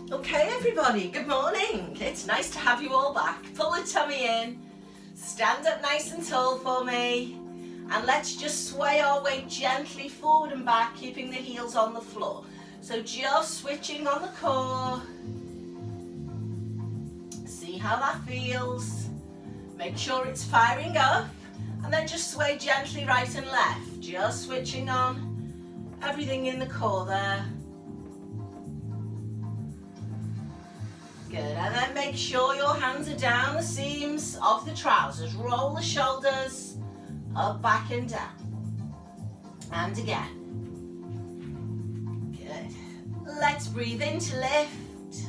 Okay everybody, good morning. It's nice to have you all back. Pull the tummy in, stand up nice and tall for me, and let's just sway our weight gently forward and back, keeping the heels on the floor. So just switching on the core. See how that feels. Make sure it's firing up, and then just sway gently right and left. Just switching on everything in the core there. Good, and then make sure your hands are down the seams of the trousers. Roll the shoulders up, back and down. And again. Good. Let's breathe in to lift.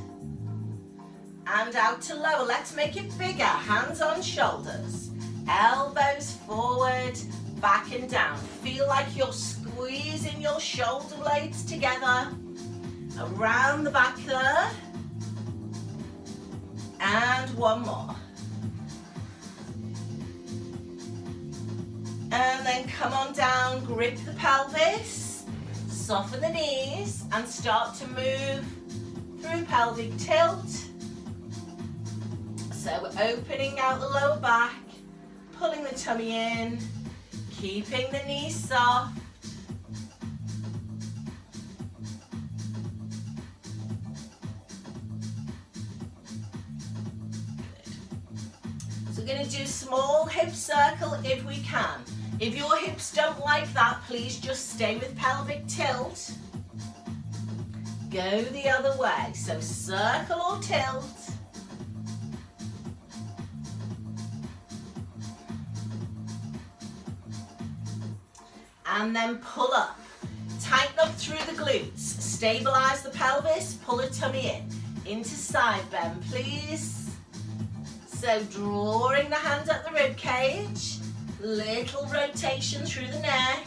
And out to lower. Let's make it bigger. Hands on shoulders. Elbows forward, back and down. Feel like you're squeezing your shoulder blades together. Around the back there. And one more. And then come on down, grip the pelvis, soften the knees, and start to move through pelvic tilt. So we're opening out the lower back, pulling the tummy in, keeping the knees soft. We're going to do small hip circle if we can. If your hips don't like that, please just stay with pelvic tilt. Go the other way. So circle or tilt. And then pull up. Tighten up through the glutes. Stabilize the pelvis. Pull the tummy in. Into side bend, please. So drawing the hand up the rib cage, little rotation through the neck.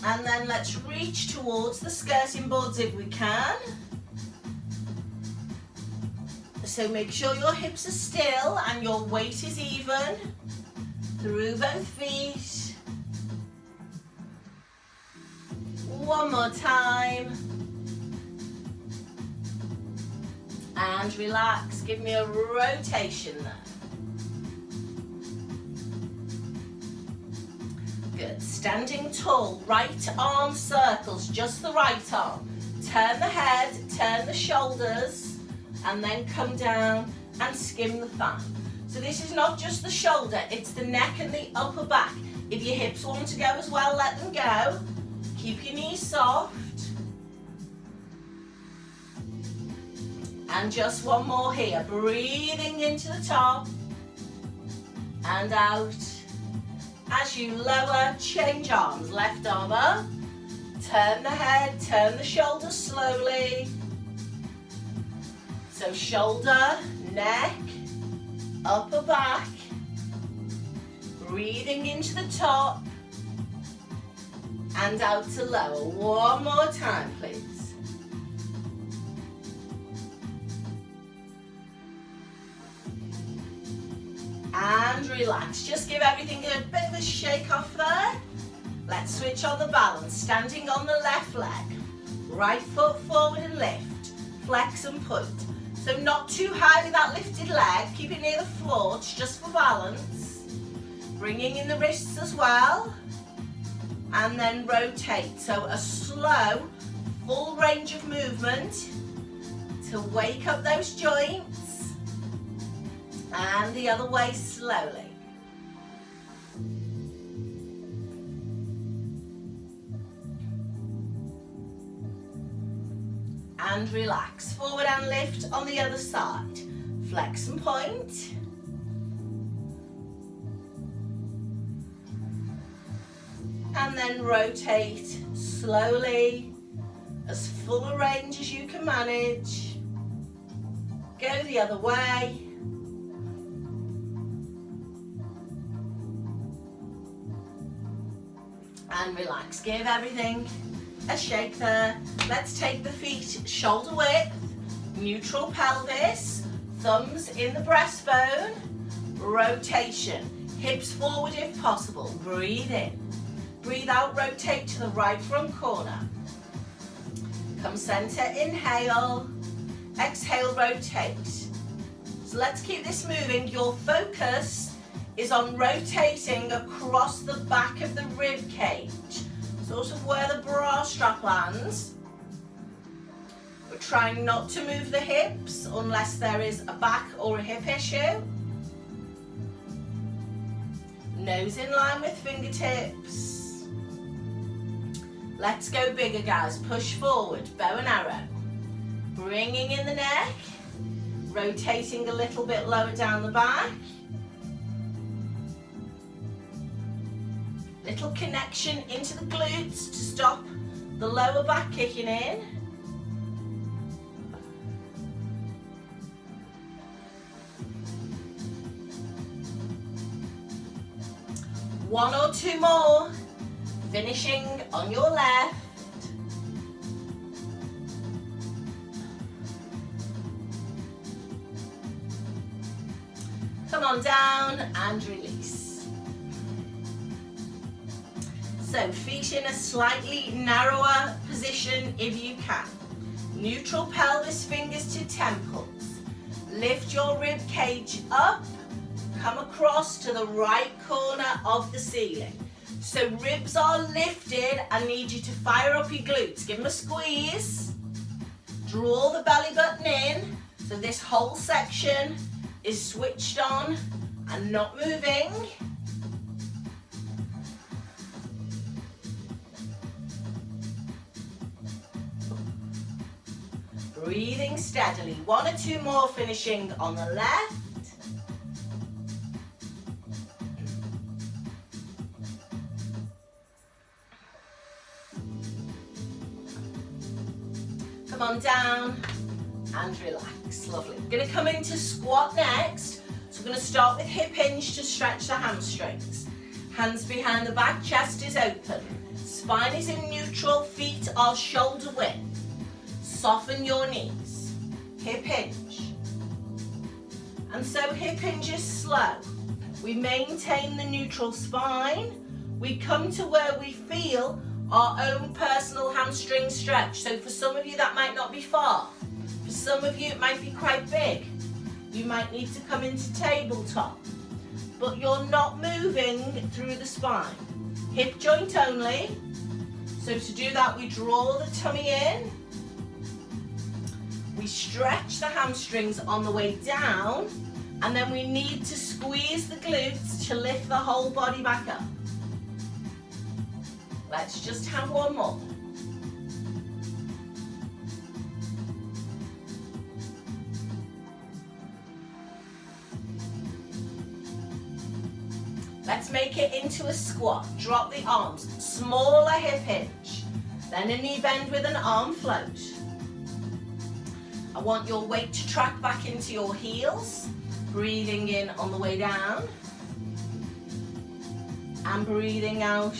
And then let's reach towards the skirting boards if we can. So make sure your hips are still and your weight is even through both feet. One more time. And relax, give me a rotation there. Good, standing tall, right arm circles, just the right arm. Turn the head, turn the shoulders, and then come down and skim the thigh. So this is not just the shoulder, it's the neck and the upper back. If your hips want to go as well, let them go. Keep your knees soft. And just one more here, breathing into the top and out. As you lower, change arms, left arm up, turn the head, turn the shoulders slowly. So shoulder, neck, upper back, breathing into the top and out to lower. One more time, please. And relax, just give everything a bit of a shake off there. Let's switch on the balance, standing on the left leg. Right foot forward and lift, flex and point. So not too high with that lifted leg, keep it near the floor, it's just for balance. Bringing in the wrists as well. And then rotate, so a slow, full range of movement to wake up those joints. And the other way slowly. And relax. Forward and lift on the other side. Flex and point. And then rotate slowly, as full a range as you can manage. Go the other way. And relax, give everything a shake there. Let's take the feet shoulder width, neutral pelvis, thumbs in the breastbone, rotation, hips forward if possible, breathe in. Breathe out, rotate to the right front corner. Come center, inhale, exhale, rotate. So let's keep this moving. Your focus is on rotating across the back of the rib cage, sort of where the bra strap lands. We're trying not to move the hips unless there is a back or a hip issue. Nose in line with fingertips. Let's go bigger, guys. Push forward, bow and arrow. Bringing in the neck, rotating a little bit lower down the back. Little connection into the glutes to stop the lower back kicking in. One or two more, finishing on your left. Come on down and release. So feet in a slightly narrower position if you can. Neutral pelvis, fingers to temples. Lift your rib cage up. Come across to the right corner of the ceiling. So ribs are lifted. I need you to fire up your glutes. Give them a squeeze. Draw the belly button in. So this whole section is switched on and not moving. Breathing steadily. One or two more, finishing on the left. Come on down and relax. Lovely. We're going to come into squat next. So we're going to start with hip hinge to stretch the hamstrings. Hands behind the back, chest is open. Spine is in neutral, feet are shoulder width. Soften your knees. Hip hinge. And so hip hinge is slow. We maintain the neutral spine. We come to where we feel our own personal hamstring stretch. So for some of you that might not be far. For some of you it might be quite big. You might need to come into tabletop. But you're not moving through the spine. Hip joint only. So to do that we draw the tummy in. We stretch the hamstrings on the way down. And then we need to squeeze the glutes to lift the whole body back up. Let's just have one more. Let's make it into a squat. Drop the arms, smaller hip hinge. Then a knee bend with an arm float. I want your weight to track back into your heels. Breathing in on the way down. And breathing out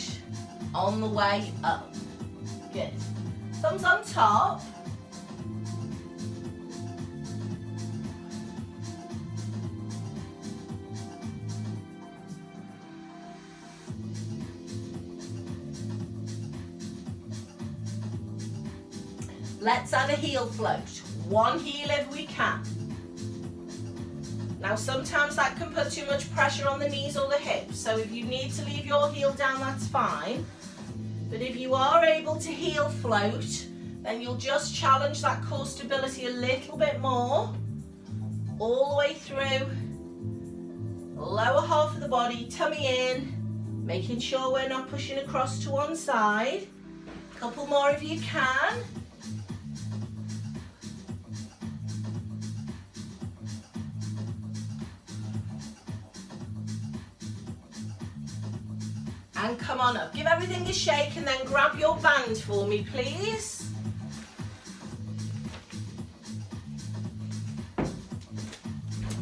on the way up. Good. Thumbs on top. Let's add a heel float. One heel if we can. Now sometimes that can put too much pressure on the knees or the hips, so if you need to leave your heel down, that's fine. But if you are able to heel float, then you'll just challenge that core stability a little bit more. All the way through. Lower half of the body, tummy in, making sure we're not pushing across to one side. A couple more if you can. And come on up. Give everything a shake and then grab your band for me, please.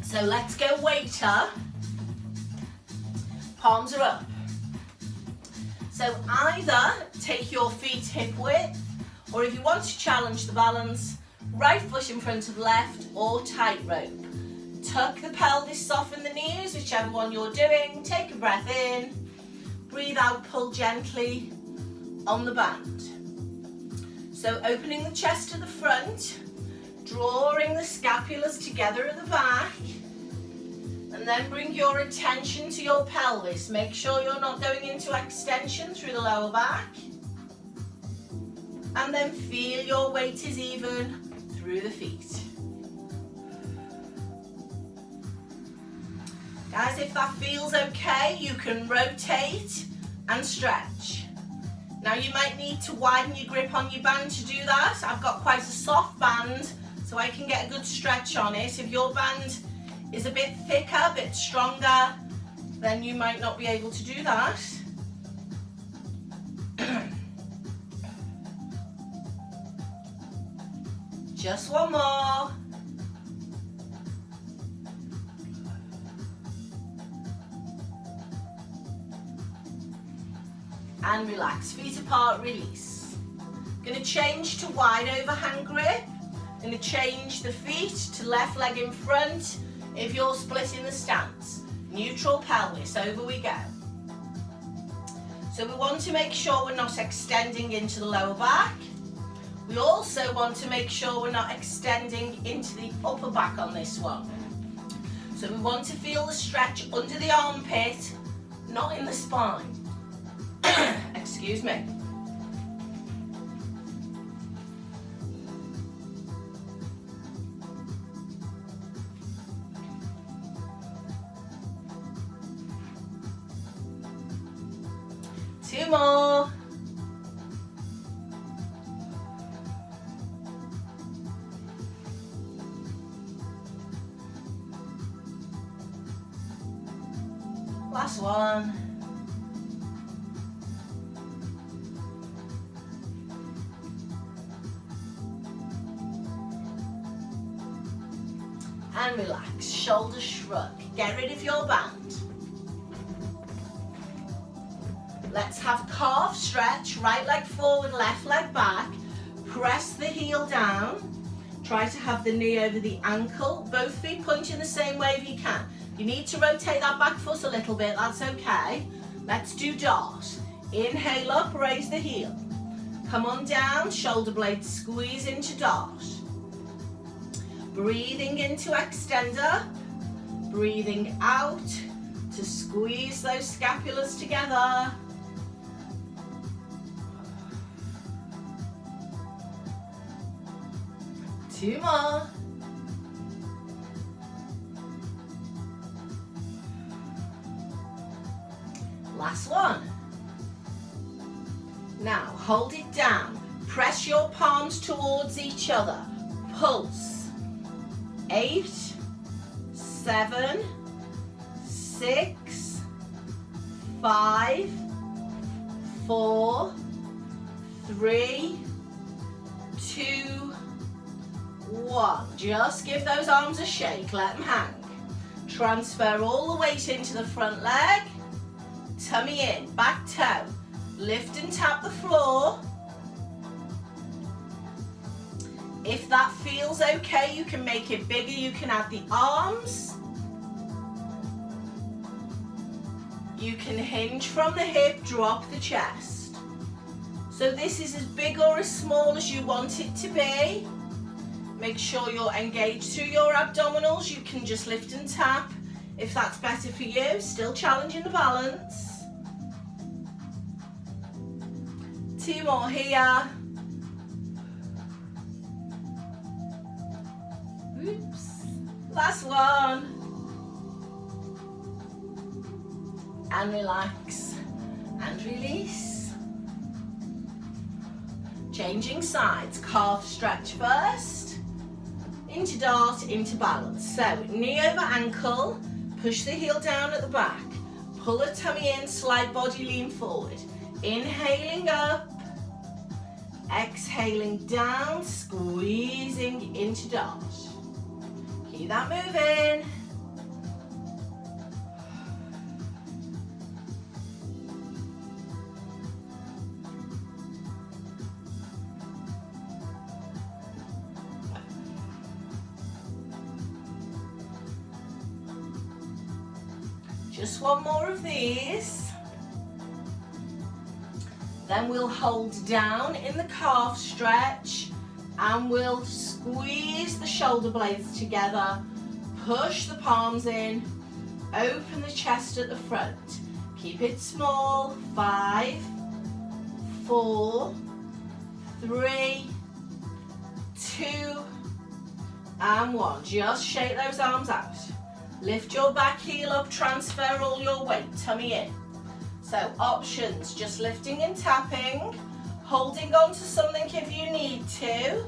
So let's go waiter. Palms are up. So either take your feet hip width, or if you want to challenge the balance, right foot in front of left or tightrope. Tuck the pelvis, soften the knees, whichever one you're doing. Take a breath in. Breathe out, pull gently on the band. So opening the chest to the front, drawing the scapulas together at the back, and then bring your attention to your pelvis. Make sure you're not going into extension through the lower back. And then feel your weight is even through the feet. Guys, if that feels okay, you can rotate and stretch. Now you might need to widen your grip on your band to do that. I've got quite a soft band, so I can get a good stretch on it. If your band is a bit thicker, a bit stronger, then you might not be able to do that. Just one more. And relax, feet apart, release. Going to change to wide overhand grip. Going to change the feet to left leg in front if you're splitting the stance. Neutral pelvis, over we go. So we want to make sure we're not extending into the lower back. We also want to make sure we're not extending into the upper back on this one. So we want to feel the stretch under the armpit, not in the spine. Excuse me. Two more. Last one. And relax, shoulders shrug. Get rid of your band. Let's have calf stretch, right leg forward, left leg back. Press the heel down. Try to have the knee over the ankle. Both feet pointing the same way if you can. You need to rotate that back foot a little bit, that's okay. Let's do dart. Inhale up, raise the heel. Come on down, shoulder blades squeeze into dart. Breathing into extender. Breathing out to squeeze those scapulas together. Two more. Last one. Now hold it down. Press your palms towards each other. Pulse. 8, 7, 6, 5, 4, 3, 2, 1. Just give those arms a shake, let them hang. Transfer all the weight into the front leg. Tummy in, back toe. Lift and tap the floor. If that feels okay, you can make it bigger. You can add the arms. You can hinge from the hip, drop the chest. So this is as big or as small as you want it to be. Make sure you're engaged through your abdominals. You can just lift and tap if that's better for you. Still challenging the balance. Two more here. Oops. Last one. And relax. And release. Changing sides. Calf stretch first. Into dart, into balance. So, knee over ankle. Push the heel down at the back. Pull the tummy in, slight body lean forward. Inhaling up. Exhaling down, squeezing into dart. Keep that moving. Just one more of these. Then we'll hold down in the calf stretch and we'll squeeze the shoulder blades together, push the palms in, open the chest at the front. Keep it small. 5, 4, 3, 2, and 1. Just shake those arms out. Lift your back heel up, transfer all your weight, tummy in. So options, just lifting and tapping, holding on to something if you need to.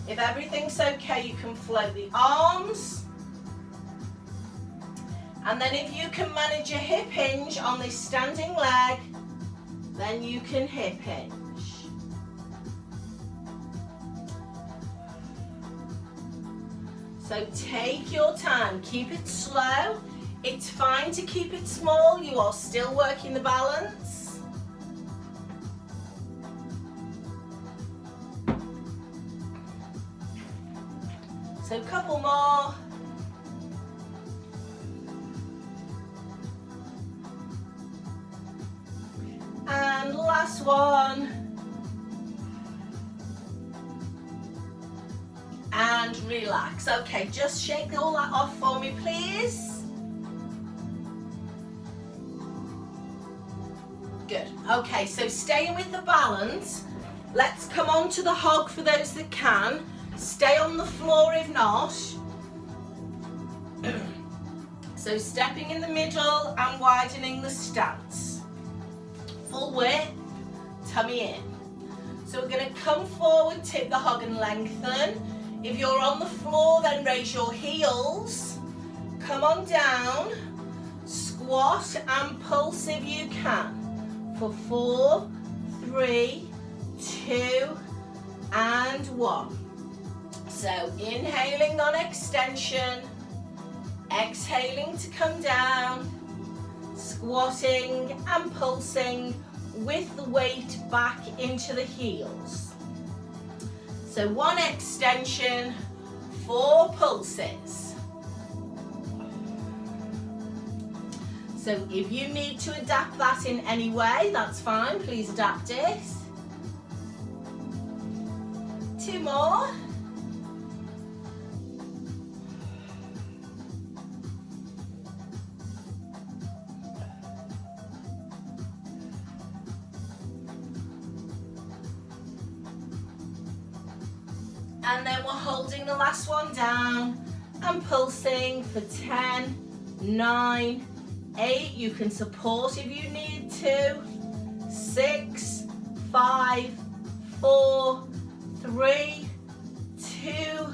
If everything's okay, you can float the arms. And then if you can manage a hip hinge on this standing leg, then you can hip hinge. So take your time, keep it slow. It's fine to keep it small, you are still working the balance. So a couple more. And last one. And relax. Okay, just shake all that off for me, please. Good. Okay, so staying with the balance, let's come on to the hog for those that can. Stay on the floor if not. So stepping in the middle and widening the stance. Full width, tummy in. So we're going to come forward, tip the hog and lengthen. If you're on the floor, then raise your heels. Come on down, squat and pulse if you can. For 4, 3, 2, and 1. So inhaling on extension, exhaling to come down, squatting and pulsing with the weight back into the heels. So 1 extension, 4 pulses. So if you need to adapt that in any way, that's fine, please adapt it. 2 more. And then we're holding the last one down and pulsing for 10, 9, 8, you can support if you need to, 6, 5, 4, 3, 2,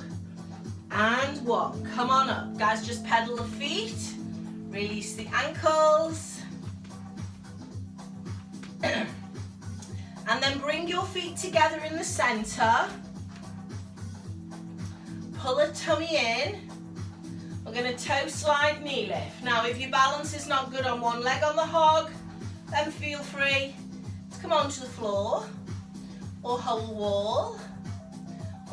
and 1. Come on up. Guys, just pedal the feet, release the ankles, and then bring your feet together in the center. Pull a tummy in. We're going to toe slide, knee lift. Now, if your balance is not good on one leg on the hog, then feel free to come onto the floor or hold the wall.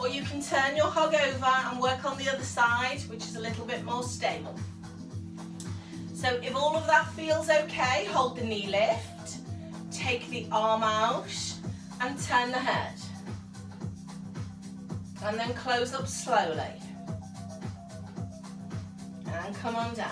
Or you can turn your hog over and work on the other side, which is a little bit more stable. So if all of that feels okay, hold the knee lift, take the arm out and turn the head. And then close up slowly. And come on down.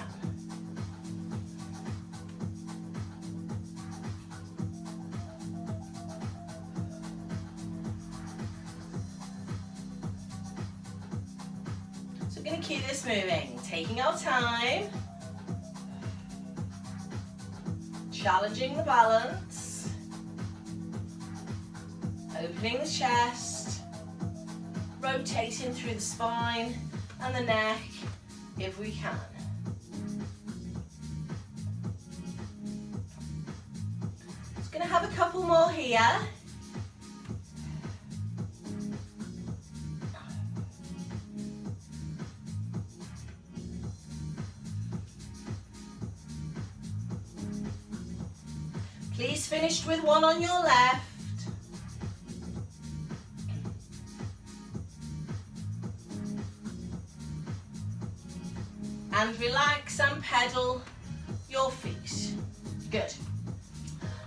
So we're going to keep this moving, taking our time, challenging the balance, opening the chest, rotating through the spine and the neck if we can. Just going to have a couple more here. Please finish with one on your left. And relax and pedal your feet. Good.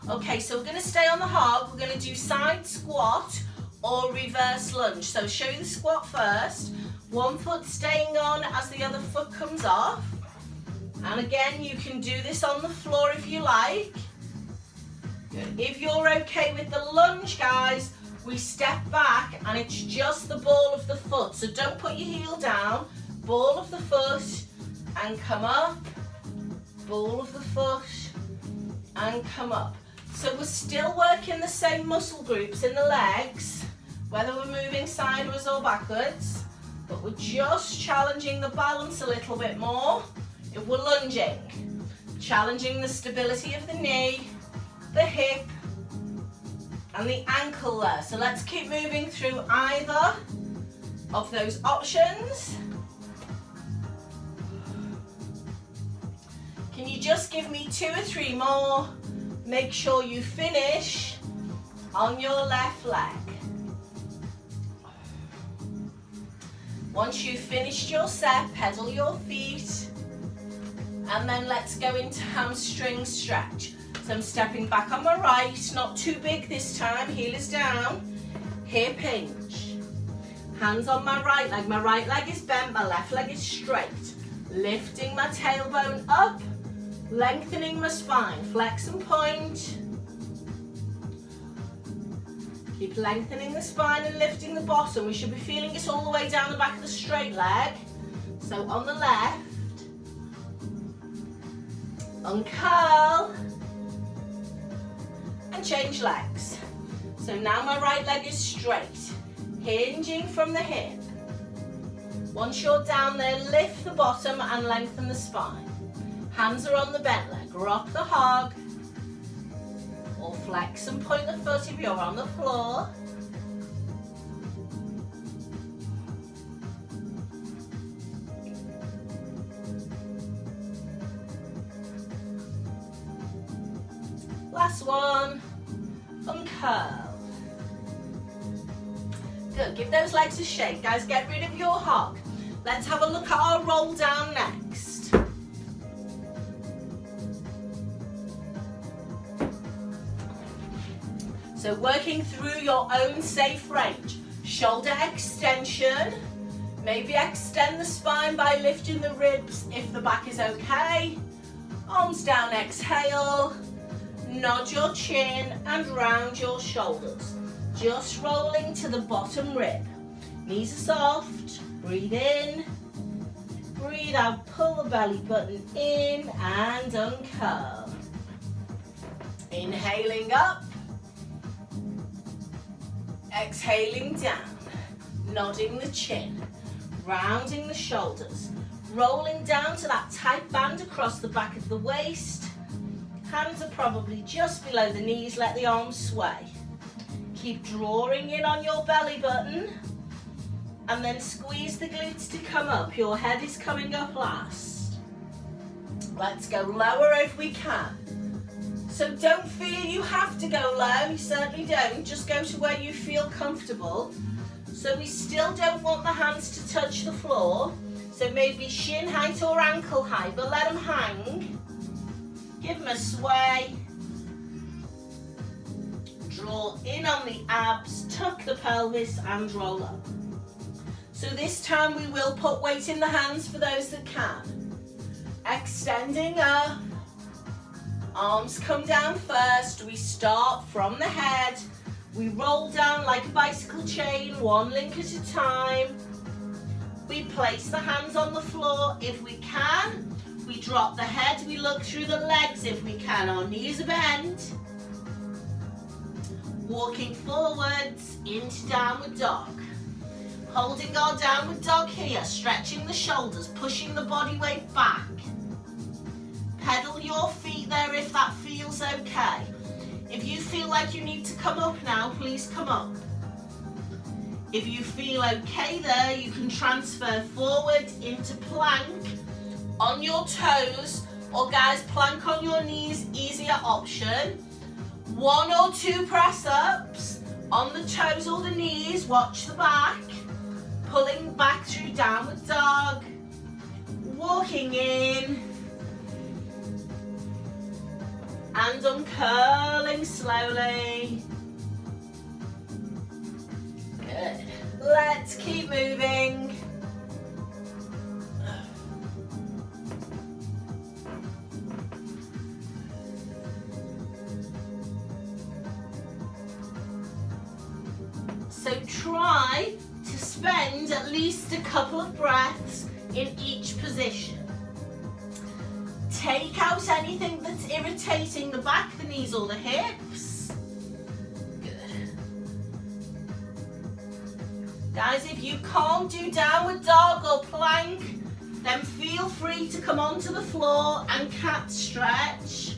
Okay, so we're going to stay on the hog. We're going to do side squat or reverse lunge. So show you the squat first. One foot staying on as the other foot comes off. And again, you can do this on the floor if you like. Good. If you're okay with the lunge, guys, we step back and it's just the ball of the foot. So don't put your heel down. Ball of the foot and come up. Ball of the foot and come up. So we're still working the same muscle groups in the legs, whether we're moving sideways or backwards, but we're just challenging the balance a little bit more if we're lunging. Challenging the stability of the knee, the hip, and the ankle there. So let's keep moving through either of those options. Can you just give me 2 or 3 more? Make sure you finish on your left leg. Once you've finished your set, pedal your feet, and then let's go into hamstring stretch. So I'm stepping back on my right, not too big this time, heel is down, hip hinge. Hands on my right leg is bent, my left leg is straight. Lifting my tailbone up, lengthening my spine, flex and point. Keep lengthening the spine and lifting the bottom. We should be feeling it all the way down the back of the straight leg. So on the left, uncurl, and change legs. So now my right leg is straight, hinging from the hip. Once you're down there, lift the bottom and lengthen the spine. Hands are on the bent leg, rock the hog, or flex and point the foot if you're on the floor. Last one, uncurl. Good, give those legs a shake. Guys, get rid of your hog. Let's have a look at our roll down next. So working through your own safe range. Shoulder extension. Maybe extend the spine by lifting the ribs if the back is okay. Arms down, exhale. Nod your chin and round your shoulders. Just rolling to the bottom rib. Knees are soft. Breathe in. Breathe out. Pull the belly button in and uncurl. Inhaling up. Exhaling down, nodding the chin, rounding the shoulders, rolling down to that tight band across the back of the waist. Hands are probably just below the knees, let the arms sway. Keep drawing in on your belly button and then squeeze the glutes to come up. Your head is coming up last. Let's go lower if we can. So don't feel you have to go low, you certainly don't. Just go to where you feel comfortable. So we still don't want the hands to touch the floor. So maybe shin height or ankle height, but let them hang. Give them a sway. Draw in on the abs, tuck the pelvis and roll up. So this time we will put weight in the hands for those that can. Extending up. Arms come down first, we start from the head, we roll down like a bicycle chain, one link at a time. We place the hands on the floor if we can, we drop the head, we look through the legs if we can, our knees are bent. Walking forwards into downward dog. Holding our downward dog here, stretching the shoulders, pushing the body weight back. Pedal your feet there if that feels okay. If you feel like you need to come up now, please come up. If you feel okay there, you can transfer forward into plank on your toes, or guys, plank on your knees, easier option. 1 or 2 press-ups on the toes or the knees, watch the back. Pulling back through downward dog. Walking in. and uncurling slowly. Good. Let's keep moving. So try to spend at least a couple of breaths in each position. Take out anything that's irritating the back, the knees or the hips. Good. Guys, if you can't do downward dog or plank, then feel free to come onto the floor and cat stretch.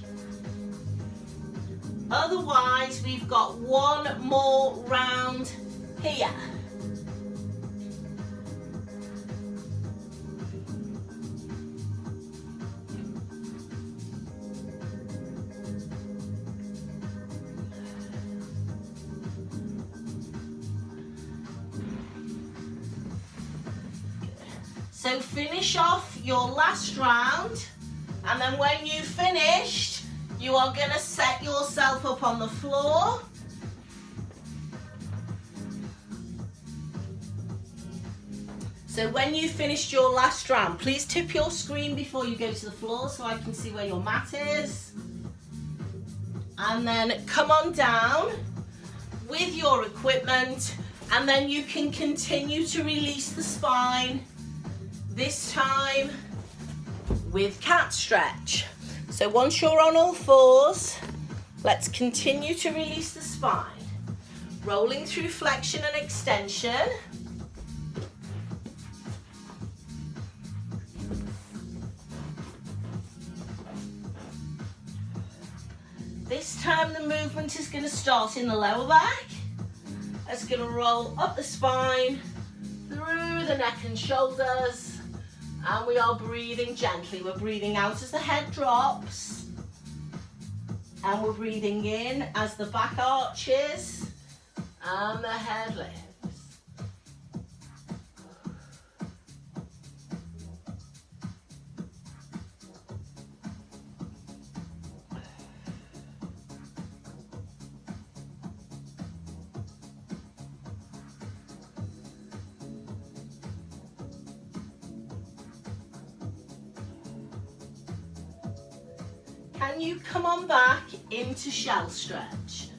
Otherwise, we've got one more round here. So finish off your last round, and then when you've finished, you are going to set yourself up on the floor. So when you've finished your last round, please tip your screen before you go to the floor so I can see where your mat is. And then come on down with your equipment, and then you can continue to release the spine, this time with cat stretch. So once you're on all fours, let's continue to release the spine. Rolling through flexion and extension. This time the movement is going to start in the lower back. It's going to roll up the spine, through the neck and shoulders, and we are breathing gently. We're breathing out as the head drops, and we're breathing in as the back arches and the head lifts. Can you come on back into shell stretch?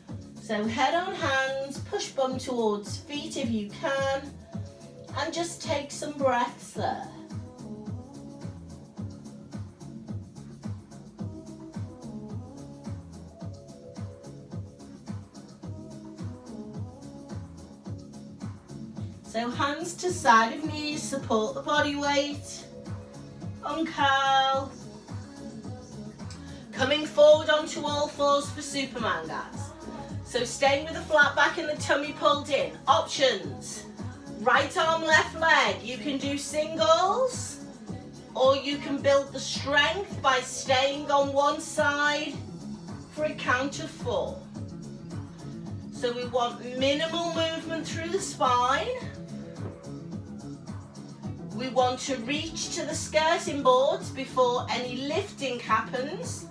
So head on hands, push bum towards feet if you can, and just take some breaths there. So hands to side of knees, support the body weight, uncurl. Coming forward onto all fours for Superman, guys. So staying with the flat back and the tummy pulled in. Options. Right arm, left leg. You can do singles, or you can build the strength by staying on one side for a count of 4. So we want minimal movement through the spine. We want to reach to the skirting boards before any lifting happens.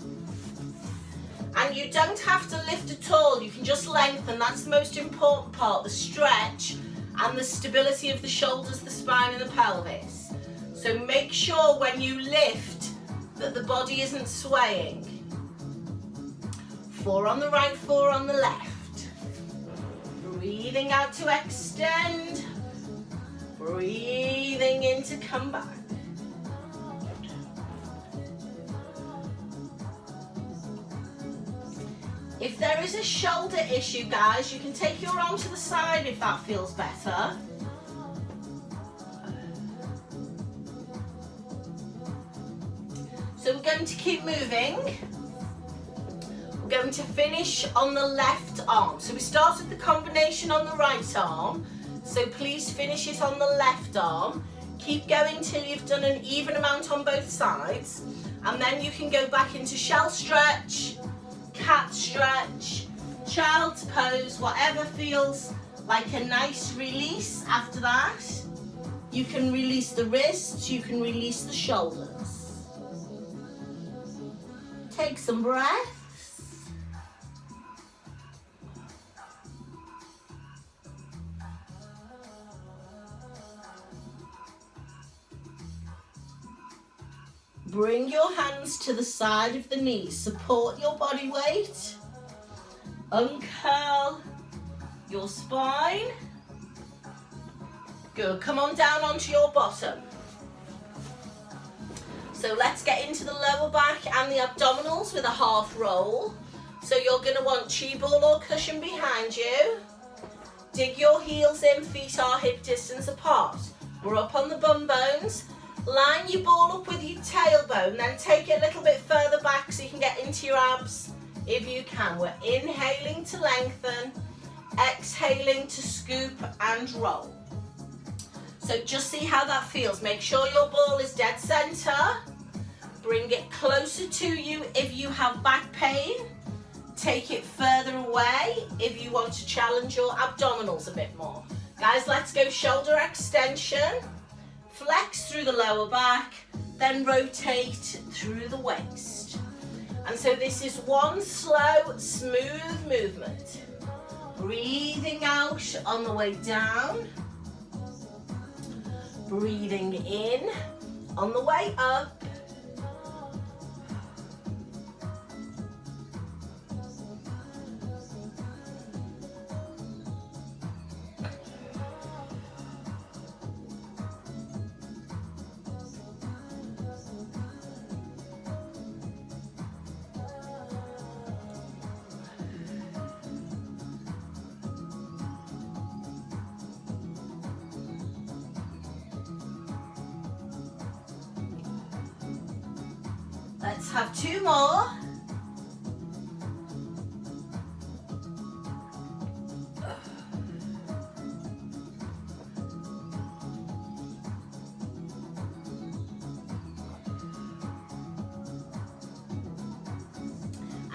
And you don't have to lift at all, you can just lengthen. That's the most important part, the stretch and the stability of the shoulders, the spine and the pelvis. So make sure when you lift that the body isn't swaying. 4 on the right, 4 on the left. Breathing out to extend. Breathing in to come back. If there is a shoulder issue, guys, you can take your arm to the side if that feels better. So we're going to keep moving. We're going to finish on the left arm. So we started the combination on the right arm. So please finish it on the left arm. Keep going till you've done an even amount on both sides. And then you can go back into shell stretch, cat stretch, child's pose, whatever feels like a nice release after that. You can release the wrists, you can release the shoulders. Take some breaths. Bring your hands to the side of the knees. Support your body weight. Uncurl your spine. Good. Come on down onto your bottom. So let's get into the lower back and the abdominals with a half roll. So you're going to want chi ball or cushion behind you. Dig your heels in, feet are hip distance apart. We're up on the bum bones. Line your ball up with your tailbone, then take it a little bit further back so you can get into your abs if you can. We're inhaling to lengthen, exhaling to scoop and roll. So just see how that feels. Make sure your ball is dead center. Bring it closer to you if you have back pain. Take it further away if you want to challenge your abdominals a bit more. Guys, let's go shoulder extension. Flex through the lower back, then rotate through the waist. And so this is one slow, smooth movement. Breathing out on the way down. Breathing in on the way up. Let's have two more.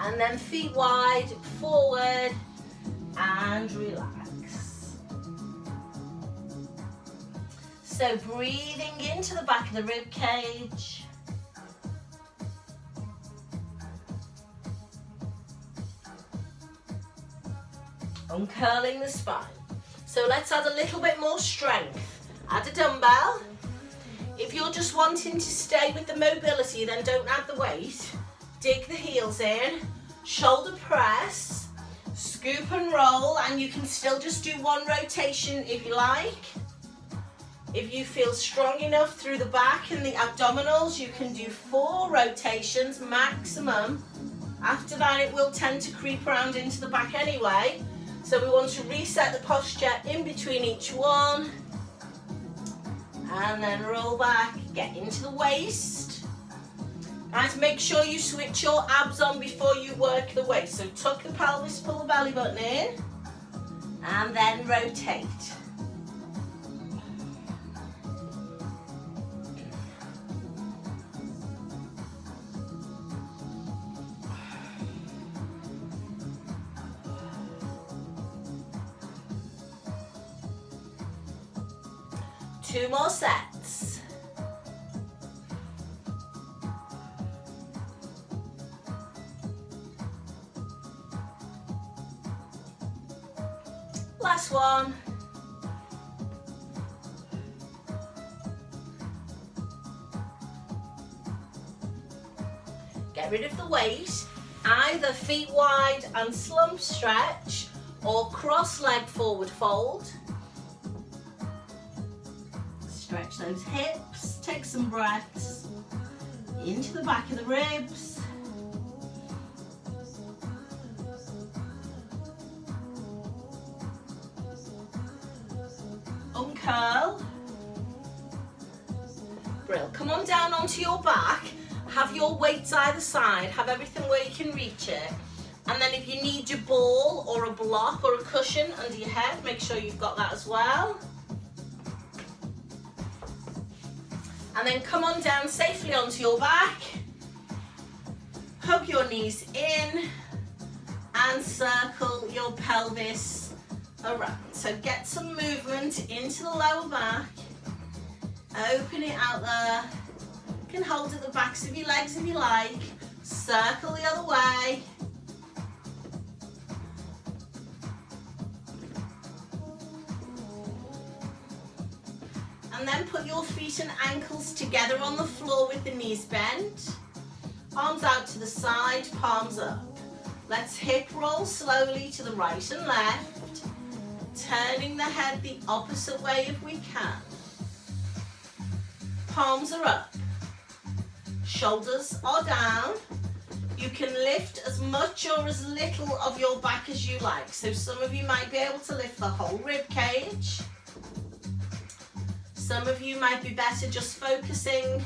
And then feet wide, forward, and relax. So breathing into the back of the rib cage. Uncurling the spine. So let's add a little bit more strength. Add a dumbbell. If you're just wanting to stay with the mobility, then don't add the weight. Dig the heels in, shoulder press, scoop and roll, and you can still just do one rotation if you like. If you feel strong enough through the back and the abdominals, you can do 4 rotations maximum. After that, it will tend to creep around into the back anyway. So we want to reset the posture in between each one. And then roll back, get into the waist. Guys, make sure you switch your abs on before you work the waist. So tuck the pelvis, pull the belly button in, and then rotate. Two more sets. Last one. Get rid of the weight. Either feet wide and slump stretch or cross leg forward fold. Stretch those hips, take some breaths into the back of the ribs. Uncurl. Brill. Come on down onto your back. Have your weights either side. Have everything where you can reach it. And then if you need your ball or a block or a cushion under your head, make sure you've got that as well. And then come on down safely onto your back. Hug your knees in and circle your pelvis around. So get some movement into the lower back. Open it out there. You can hold at the backs of your legs if you like. Circle the other way. And then put your feet and ankles together on the floor with the knees bent. Palms out to the side, palms up. Let's hip roll slowly to the right and left, turning the head the opposite way if we can. Palms are up. Shoulders are down. You can lift as much or as little of your back as you like. So some of you might be able to lift the whole rib cage. Some of you might be better just focusing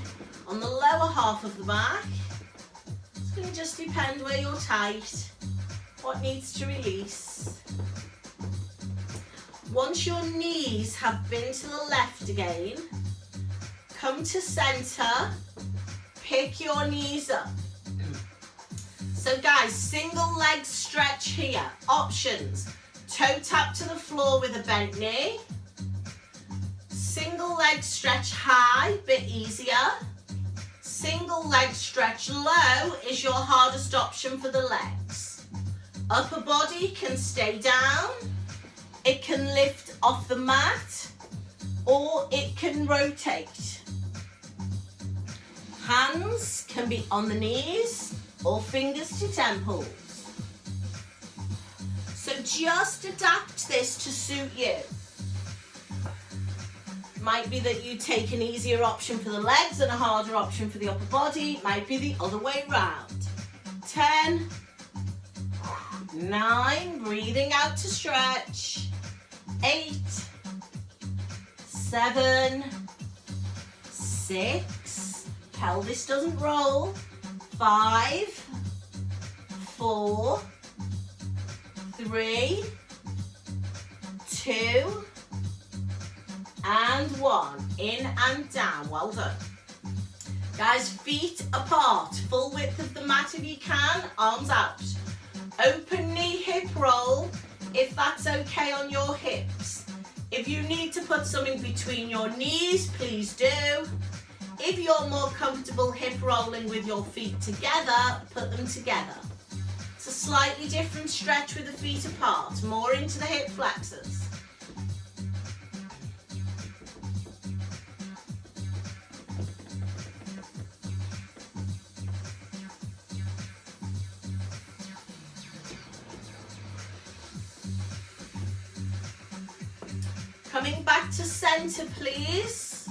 on the lower half of the back. It's going to just depend where you're tight, what needs to release. Once your knees have been to the left again, come to center, pick your knees up. So guys, single leg stretch here. Options: toe tap to the floor with a bent knee. Single leg stretch high, bit easier. Single leg stretch low is your hardest option for the legs. Upper body can stay down. It can lift off the mat, or it can rotate. Hands can be on the knees or fingers to temples. So just adapt this to suit you. Might be that you take an easier option for the legs and a harder option for the upper body. Might be the other way round. 10, 9, breathing out to stretch. 8, 7, 6, pelvis doesn't roll. 5, 4, 3, 2, and 1. In and down. Well done. Guys, feet apart, full width of the mat if you can, arms out. Open knee hip roll if that's okay on your hips. If you need to put something between your knees, please do. If you're more comfortable hip rolling with your feet together, put them together. It's a slightly different stretch with the feet apart, more into the hip flexors. Coming back to center, please.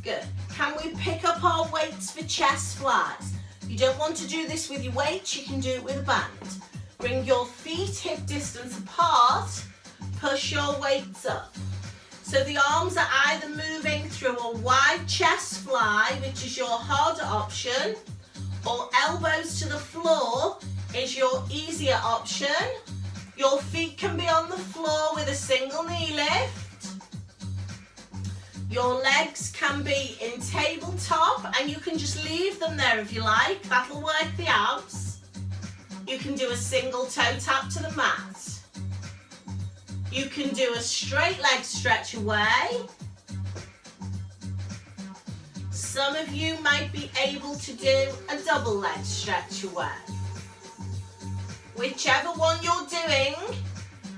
Good. Can we pick up our weights for chest flies? You don't want to do this with your weights, you can do it with a band. Bring your feet hip distance apart, push your weights up. So the arms are either moving through a wide chest fly, which is your harder option, or elbows to the floor is your easier option. Your feet can be on the floor with a single knee lift. Your legs can be in tabletop, and you can just leave them there if you like. That'll work the abs. You can do a single toe tap to the mat. You can do a straight leg stretch away. Some of you might be able to do a double leg stretch away. Whichever one you're doing,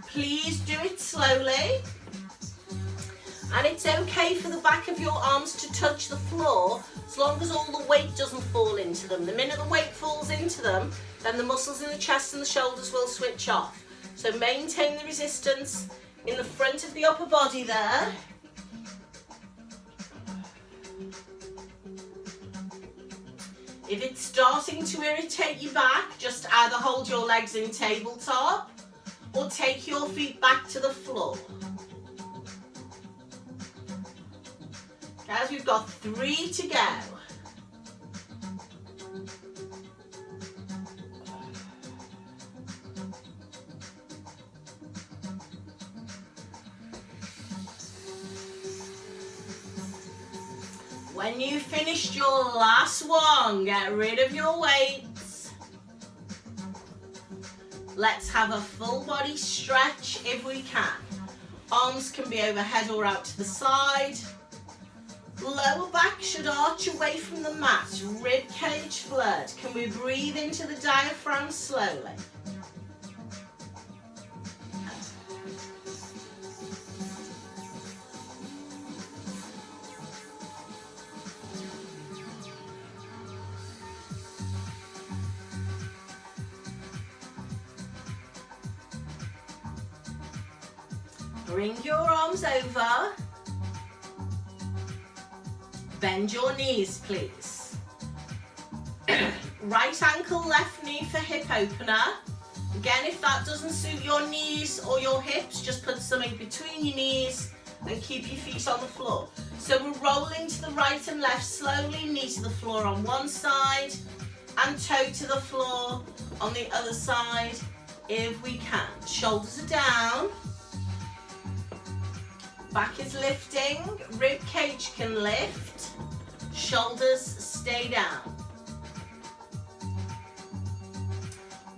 please do it slowly. And it's okay for the back of your arms to touch the floor as long as all the weight doesn't fall into them. The minute the weight falls into them, then the muscles in the chest and the shoulders will switch off. So maintain the resistance in the front of the upper body there. If it's starting to irritate your back, just either hold your legs in tabletop or take your feet back to the floor. Guys, we've got 3 to go. When you've finished your last one, get rid of your weights. Let's have a full body stretch if we can. Arms can be overhead or out to the side. Lower back should arch away from the mat. Rib cage flared. Can we breathe into the diaphragm slowly? Bring your arms over. Bend your knees, please. Right ankle, left knee for hip opener. Again, if that doesn't suit your knees or your hips, just put something between your knees and keep your feet on the floor. So we're rolling to the right and left slowly, knee to the floor on one side and toe to the floor on the other side if we can. Shoulders are down. Back is lifting, rib cage can lift, shoulders stay down.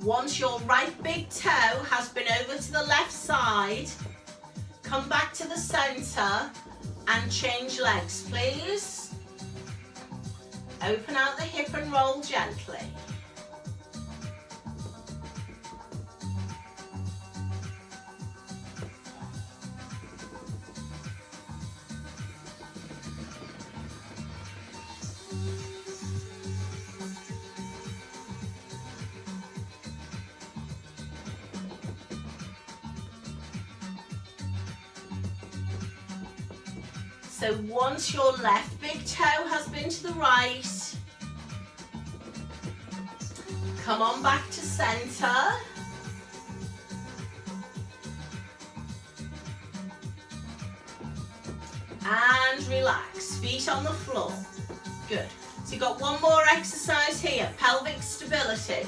Once your right big toe has been over to the left side, come back to the center and change legs, please. Open out the hip and roll gently. So once your left big toe has been to the right, come on back to center. And relax, feet on the floor. Good. So you've got one more exercise here, pelvic stability.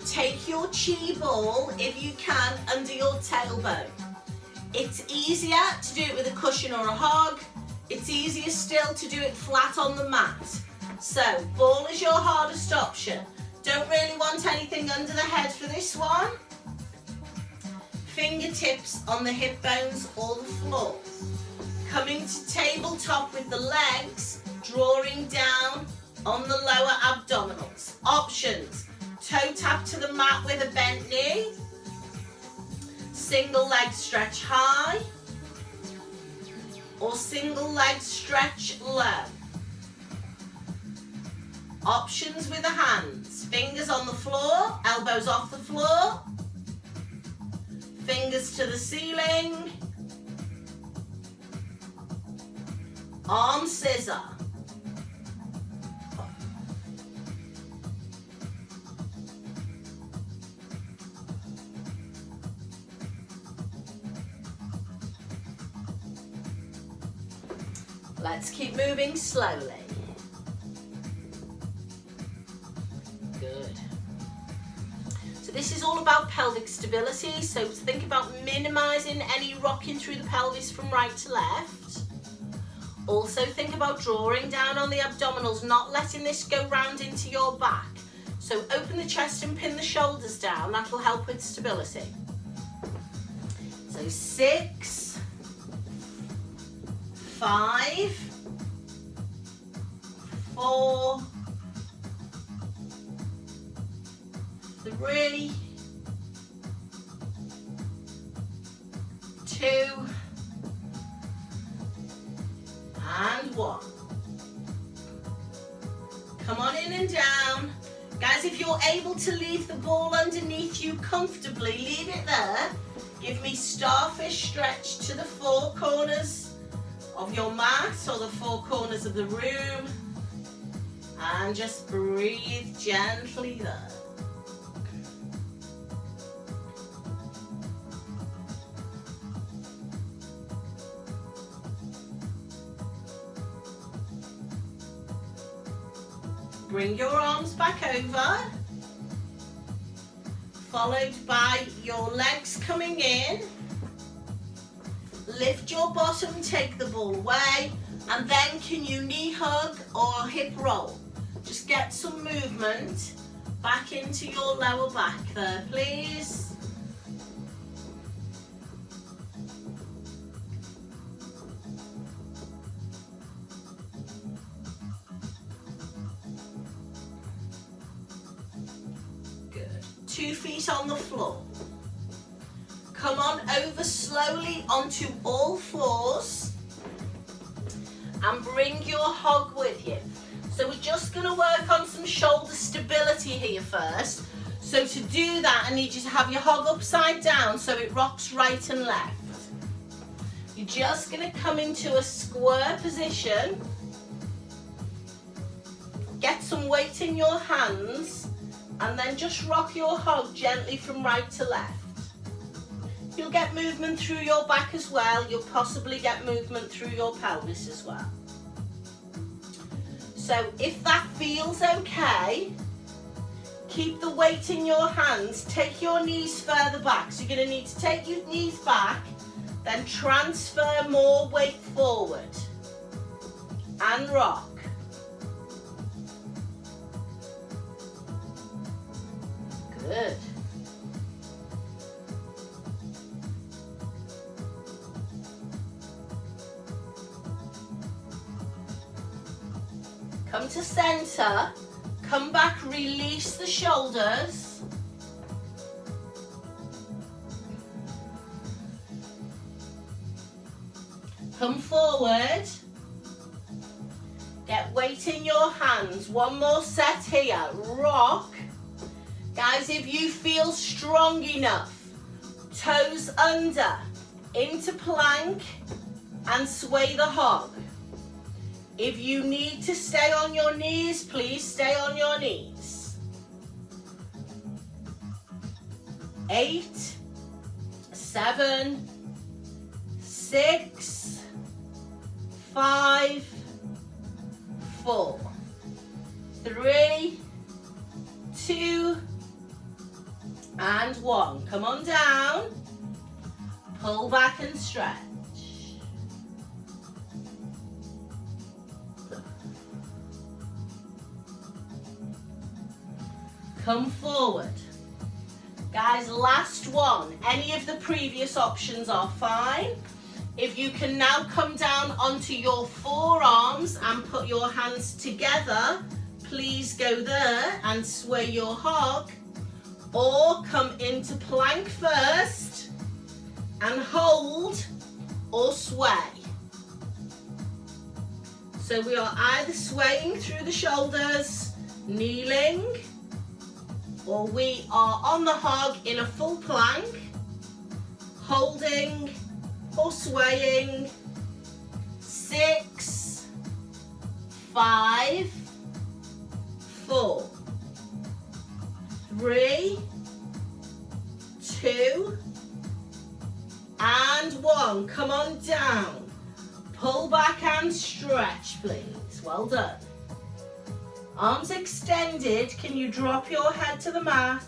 Take your chi ball, if you can, under your tailbone. It's easier to do it with a cushion or a hog. It's easier still to do it flat on the mat. So, ball is your hardest option. Don't really want anything under the head for this one. Fingertips on the hip bones or the floor. Coming to tabletop with the legs, drawing down on the lower abdominals. Options, toe tap to the mat with a bent knee. Single leg stretch high. Or single leg stretch low. Options with the hands. Fingers on the floor, elbows off the floor. Fingers to the ceiling. Arm scissor. Let's keep moving slowly. Good. So this is all about pelvic stability, so think about minimizing any rocking through the pelvis from right to left. Also think about drawing down on the abdominals, not letting this go round into your back. So open the chest and pin the shoulders down, that will help with stability. So 6, 5, 4, 3, 2, and 1. Come on in and down. Guys, if you're able to leave the ball underneath you comfortably, leave it there. Give me starfish stretch to the 4 corners of your mat or the 4 corners of the room. And just breathe gently there. Bring your arms back over, followed by your legs coming in. Lift your bottom, take the ball away, and then can you knee hug or hip roll? Just get some movement back into your lower back there, please. Good. 2 feet on the floor. Come on over slowly onto all fours and bring your hog with you. So we're just going to work on some shoulder stability here first. So to do that, I need you to have your hog upside down so it rocks right and left. You're just going to come into a square position. Get some weight in your hands and then just rock your hog gently from right to left. You'll get movement through your back as well. You'll possibly get movement through your pelvis as well. So if that feels okay, keep the weight in your hands. Take your knees further back. So you're going to need to take your knees back, then transfer more weight forward and rock. Good. Come to center, come back, release the shoulders. Come forward. Get weight in your hands. One more set here. Rock. Guys, if you feel strong enough, toes under, into plank and sway the hog. If you need to stay on your knees, please stay on your knees. 8, 7, 6, 5, 4, 3, 2, and 1. Come on down. Pull back and stretch. Come forward. Guys, last one. Any of the previous options are fine. If you can now come down onto your forearms and put your hands together, please go there and sway your hog. Or come into plank first and hold or sway. So we are either swaying through the shoulders, kneeling, or we are on the hog in a full plank, holding or swaying. 6, 5, 4, 3, 2, and 1. Come on down. Pull back and stretch, please. Well done. Arms extended. Can you drop your head to the mat?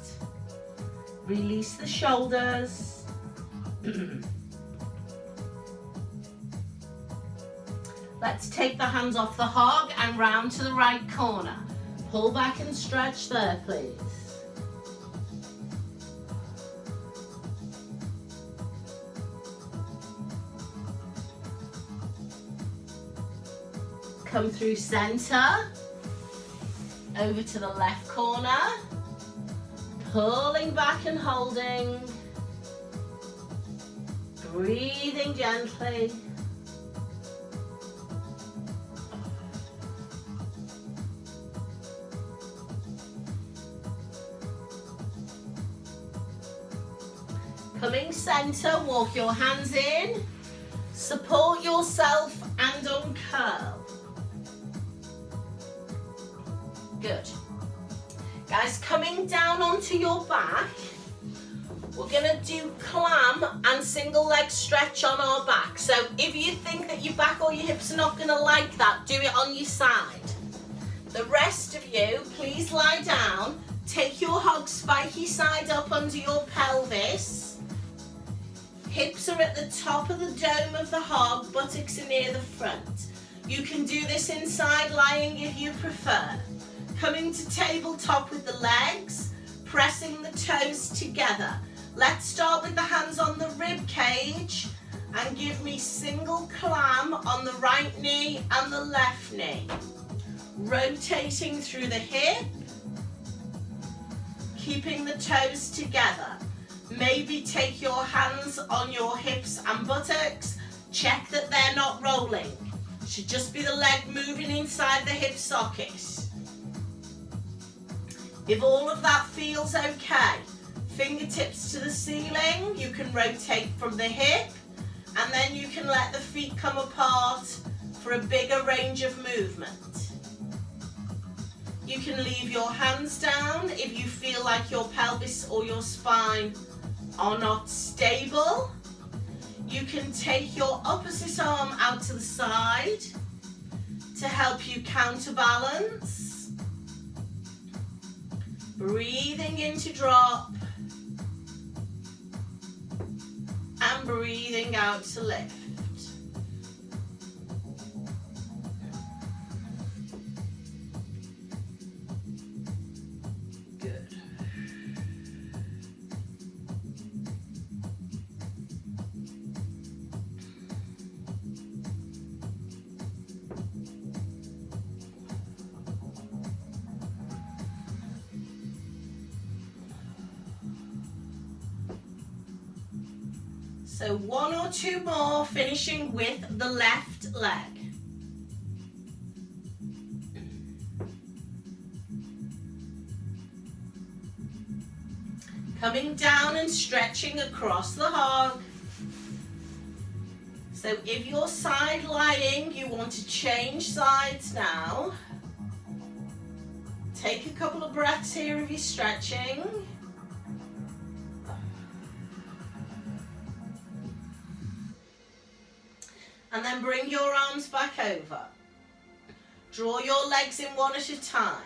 Release the shoulders. Let's take the hands off the hog and round to the right corner. Pull back and stretch there, please. Come through center. Over to the left corner, pulling back and holding, breathing gently. Coming center, walk your hands in, support yourself and uncurl. Good. Guys, coming down onto your back, we're gonna do clam and single leg stretch on our back. So if you think that your back or your hips are not gonna like that, do it on your side. The rest of you, please lie down, take your hog spiky side up under your pelvis. Hips are at the top of the dome of the hog, buttocks are near the front. You can do this inside lying if you prefer. Coming to tabletop with the legs, pressing the toes together. Let's start with the hands on the rib cage and give me single clam on the right knee and the left knee. Rotating through the hip, keeping the toes together. Maybe take your hands on your hips and buttocks, check that they're not rolling. Should just be the leg moving inside the hip socket. If all of that feels okay, fingertips to the ceiling, you can rotate from the hip and then you can let the feet come apart for a bigger range of movement. You can leave your hands down if you feel like your pelvis or your spine are not stable. You can take your opposite arm out to the side to help you counterbalance. Breathing in to drop and breathing out to lift. Good. So one or two more, finishing with the left leg. Coming down and stretching across the hog. So if you're side lying, you want to change sides now. Take a couple of breaths here if you're stretching. And then bring your arms back over. Draw your legs in one at a time.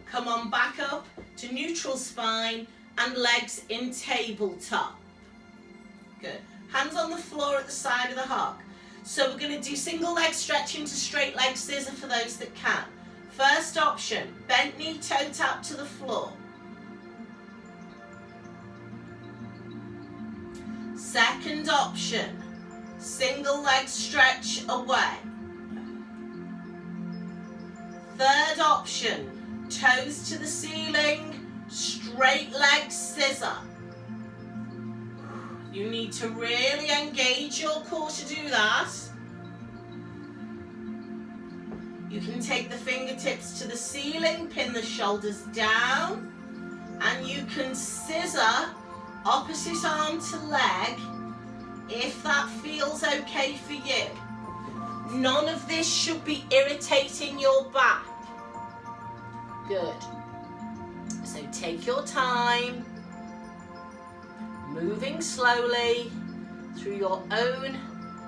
Come on back up to neutral spine and legs in tabletop. Good. Hands on the floor at the side of the hog. So we're going to do single leg stretching to straight leg scissor for those that can. First option, bent knee toe tap to the floor. Second option, single leg stretch away. Third option, toes to the ceiling, straight leg scissor. You need to really engage your core to do that. You can take the fingertips to the ceiling, pin the shoulders down, and you can scissor opposite arm to leg if that feels okay for you. None of this should be irritating your back. Good. So take your time, moving slowly through your own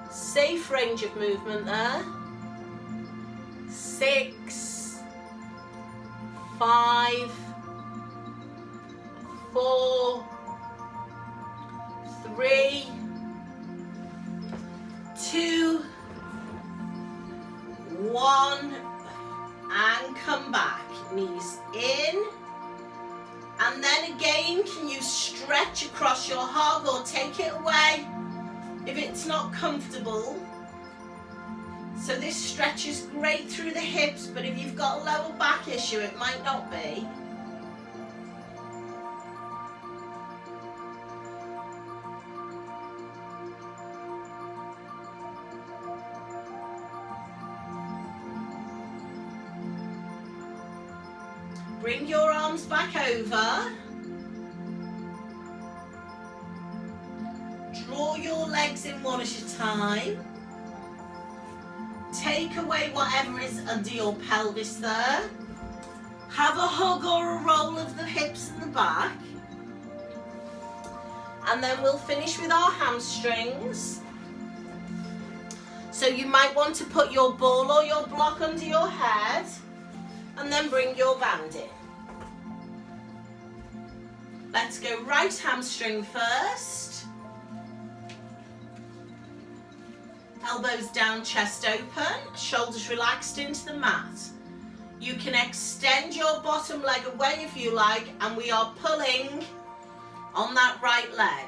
safe range of movement there. 6, 5, 4, 3, 2, 1, and come back. Knees in. And then again, can you stretch across your hog or take it away if it's not comfortable? So this stretch is great through the hips, but if you've got a lower back issue, it might not be. Bring your arms back over. Draw your legs in one at a time. Take away whatever is under your pelvis there. Have a hug or a roll of the hips and the back. And then we'll finish with our hamstrings. So you might want to put your ball or your block under your head and then bring your band in. Let's go right hamstring first. Elbows down, chest open, shoulders relaxed into the mat. You can extend your bottom leg away if you like, and we are pulling on that right leg.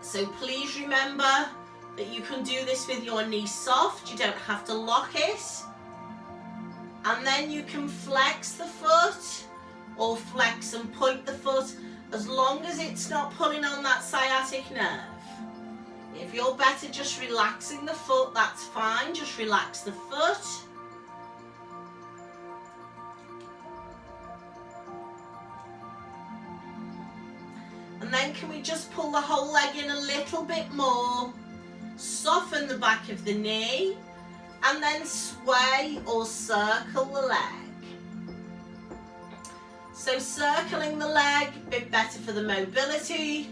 So please remember that you can do this with your knee soft, you don't have to lock it. And then you can flex the foot or flex and point the foot as long as it's not pulling on that sciatic nerve. If you're better just relaxing the foot, that's fine. Just relax the foot. And then can we just pull the whole leg in a little bit more? Soften soften the back of the knee, and then sway or circle the leg. So circling the leg, a bit better for the mobility.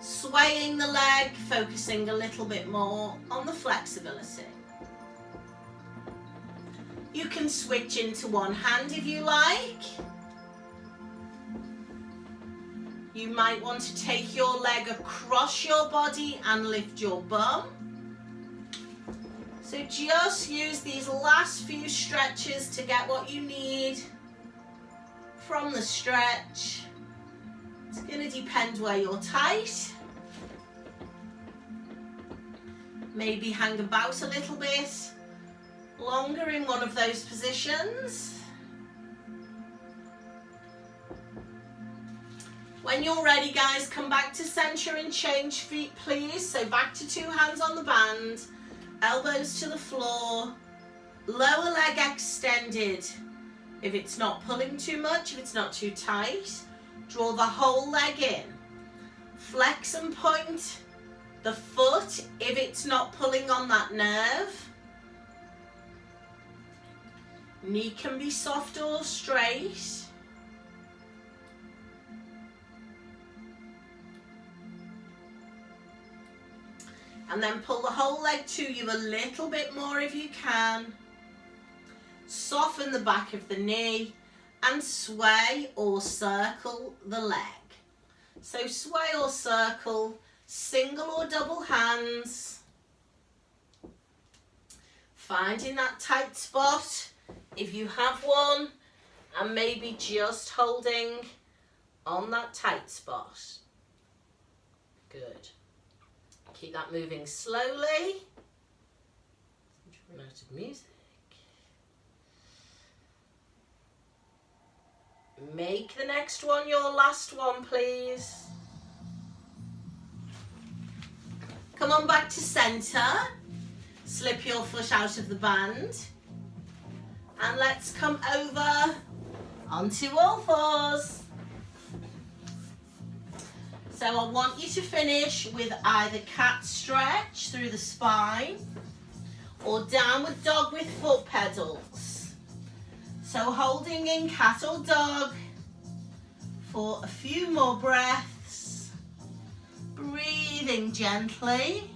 Swaying the leg, focusing a little bit more on the flexibility. You can switch into one hand if you like. You might want to take your leg across your body and lift your bum. So just use these last few stretches to get what you need from the stretch. It's going to depend where you're tight. Maybe hang about a little bit longer in one of those positions. When you're ready, guys, come back to center and change feet, please. So back to 2 hands on the band, elbows to the floor, lower leg extended. If it's not pulling too much, if it's not too tight, draw the whole leg in. Flex and point the foot if it's not pulling on that nerve. Knee can be soft or straight. And then pull the whole leg to you a little bit more if you can. Soften the back of the knee and sway or circle the leg. So sway or circle, single or double hands. Finding that tight spot if you have one, and maybe just holding on that tight spot. Good. Keep that moving slowly. Run out of music. Make the next one your last one, please. Come on back to center. Slip your foot out of the band. And let's come over onto all fours. So I want you to finish with either cat stretch through the spine or downward dog with foot pedals. So holding in cat or dog for a few more breaths. Breathing gently.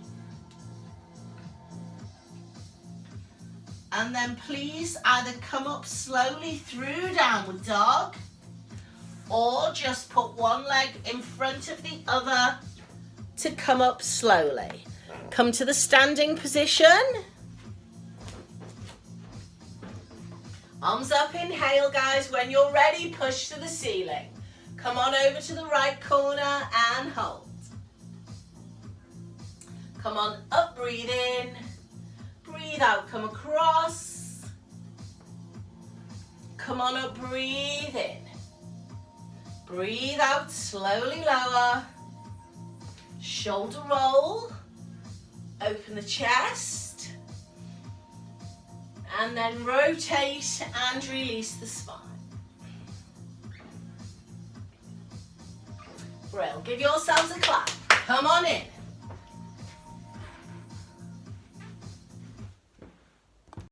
And then please either come up slowly through downward dog, or just put one leg in front of the other to come up slowly. Come to the standing position. Arms up, inhale, guys. When you're ready, push to the ceiling. Come on over to the right corner and hold. Come on up, breathe in. Breathe out, come across. Come on up, breathe in. Breathe out, slowly lower. Shoulder roll. Open the chest. And then rotate and release the spine. Brill, give yourselves a clap. Come on in.